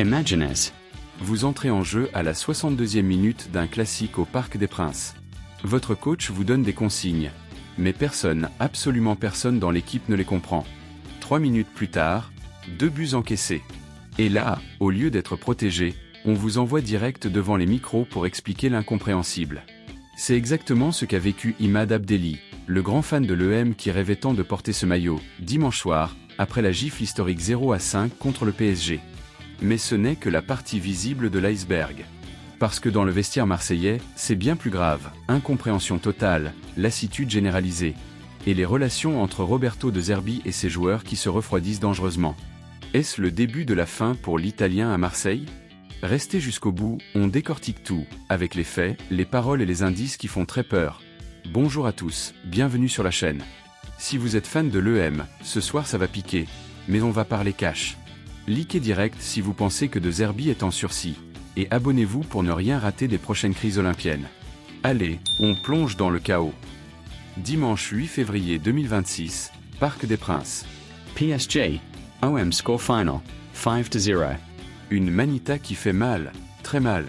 Imagines. Vous entrez en jeu à la 62e minute d'un classique au Parc des Princes. Votre coach vous donne des consignes. Mais personne, absolument personne dans l'équipe ne les comprend. 3 minutes plus tard, 2 buts encaissés. Et là, au lieu d'être protégé, on vous envoie direct devant les micros pour expliquer l'incompréhensible. C'est exactement ce qu'a vécu Imad Abdelli, le grand fan de l'EM qui rêvait tant de porter ce maillot, dimanche soir, après la gifle historique 0-5 contre le PSG. Mais ce n'est que la partie visible de l'iceberg. Parce que dans le vestiaire marseillais, c'est bien plus grave, incompréhension totale, lassitude généralisée. Et les relations entre Roberto De Zerbi et ses joueurs qui se refroidissent dangereusement. Est-ce le début de la fin pour l'Italien à Marseille ? Restez jusqu'au bout, on décortique tout, avec les faits, les paroles et les indices qui font très peur. Bonjour à tous, bienvenue sur la chaîne. Si vous êtes fan de l'EM, ce soir ça va piquer, mais on va parler cash. Likez direct si vous pensez que De Zerbi est en sursis, et abonnez-vous pour ne rien rater des prochaines crises olympiennes. Allez, on plonge dans le chaos. Dimanche 8 février 2026, Parc des Princes. PSG. OM score final, 5-0. Une Manita qui fait mal, très mal.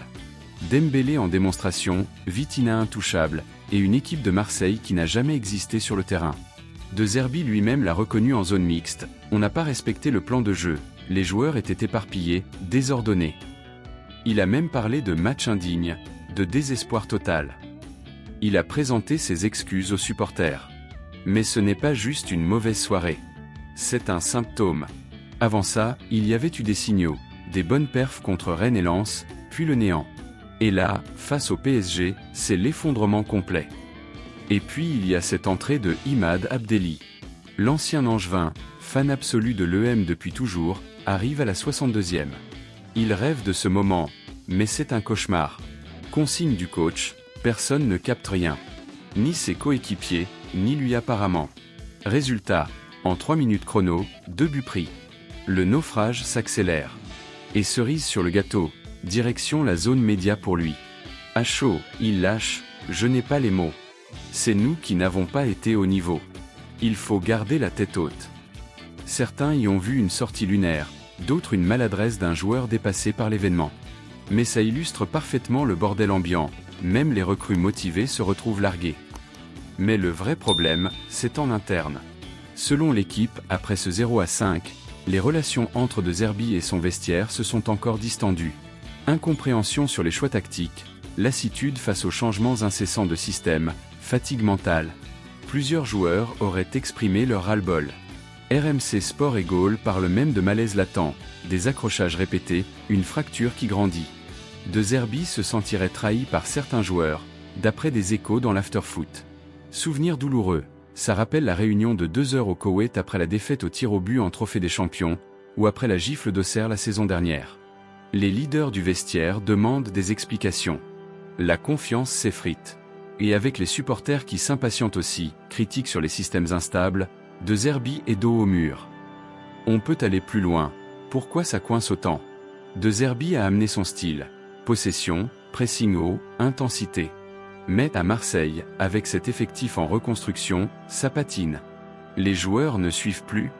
Dembélé en démonstration, Vitinha intouchable, et une équipe de Marseille qui n'a jamais existé sur le terrain. De Zerbi lui-même l'a reconnu en zone mixte, on n'a pas respecté le plan de jeu, les joueurs étaient éparpillés, désordonnés. Il a même parlé de match indigne, de désespoir total. Il a présenté ses excuses aux supporters. Mais ce n'est pas juste une mauvaise soirée. C'est un symptôme. Avant ça, il y avait eu des signaux, des bonnes perfs contre Rennes et Lens, puis le néant. Et là, face au PSG, c'est l'effondrement complet. Et puis il y a cette entrée de Imad Abdelli. L'ancien Angevin, fan absolu de l'EM depuis toujours, arrive à la 62e. Il rêve de ce moment, mais c'est un cauchemar. Consigne du coach, personne ne capte rien. Ni ses coéquipiers, ni lui apparemment. Résultat, en 3 minutes chrono, 2 buts pris. Le naufrage s'accélère. Et cerise sur le gâteau, direction la zone média pour lui. À chaud, il lâche, je n'ai pas les mots. C'est nous qui n'avons pas été au niveau. Il faut garder la tête haute. Certains y ont vu une sortie lunaire, d'autres une maladresse d'un joueur dépassé par l'événement. Mais ça illustre parfaitement le bordel ambiant, même les recrues motivées se retrouvent larguées. Mais le vrai problème, c'est en interne. Selon l'équipe, après ce 0-5, les relations entre De Zerbi et son vestiaire se sont encore distendues. Incompréhension sur les choix tactiques, lassitude face aux changements incessants de système, fatigue mentale. Plusieurs joueurs auraient exprimé leur ras-le-bol. RMC Sport et Goal parle même de malaise latent, des accrochages répétés, une fracture qui grandit. De Zerbi se sentirait trahi par certains joueurs, d'après des échos dans l'afterfoot. Souvenir douloureux, ça rappelle la réunion de 2 heures au Koweït après la défaite au tir au but en Trophée des Champions, ou après la gifle d'Auxerre la saison dernière. Les leaders du vestiaire demandent des explications. La confiance s'effrite. Et avec les supporters qui s'impatientent aussi, critiquent sur les systèmes instables, De Zerbi est dos au mur. On peut aller plus loin. Pourquoi ça coince autant ? De Zerbi a amené son style. Possession, pressing haut, intensité. Mais à Marseille, avec cet effectif en reconstruction, ça patine. Les joueurs ne suivent plus.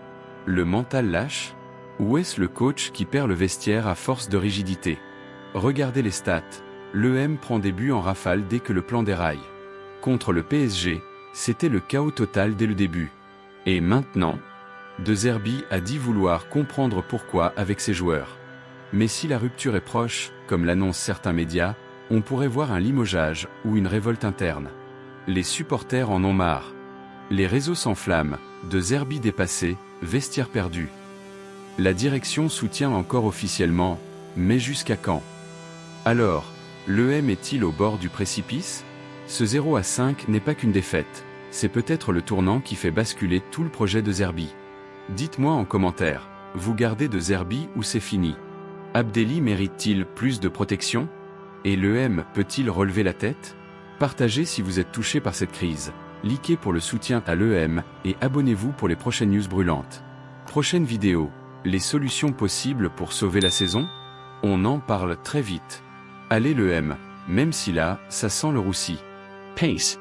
Le mental lâche ? Ou est-ce le coach qui perd le vestiaire à force de rigidité ? Regardez les stats. L'EM prend des buts en rafale dès que le plan déraille. Contre le PSG, c'était le chaos total dès le début. Et maintenant, De Zerbi a dit vouloir comprendre pourquoi avec ses joueurs. Mais si la rupture est proche, comme l'annoncent certains médias, on pourrait voir un limogeage ou une révolte interne. Les supporters en ont marre. Les réseaux s'enflamment, De Zerbi dépassé, vestiaire perdu. La direction soutient encore officiellement, mais jusqu'à quand ? Alors, l'EM est-il au bord du précipice ? Ce 0-5 n'est pas qu'une défaite, c'est peut-être le tournant qui fait basculer tout le projet de Zerbi. Dites-moi en commentaire, vous gardez De Zerbi ou c'est fini ? Abdelli mérite-t-il plus de protection ? Et l'EM peut-il relever la tête ? Partagez si vous êtes touché par cette crise, likez pour le soutien à l'EM et abonnez-vous pour les prochaines news brûlantes. Prochaine vidéo, les solutions possibles pour sauver la saison ? On en parle très vite. Allez l'EM, même si là, ça sent le roussi. Peace.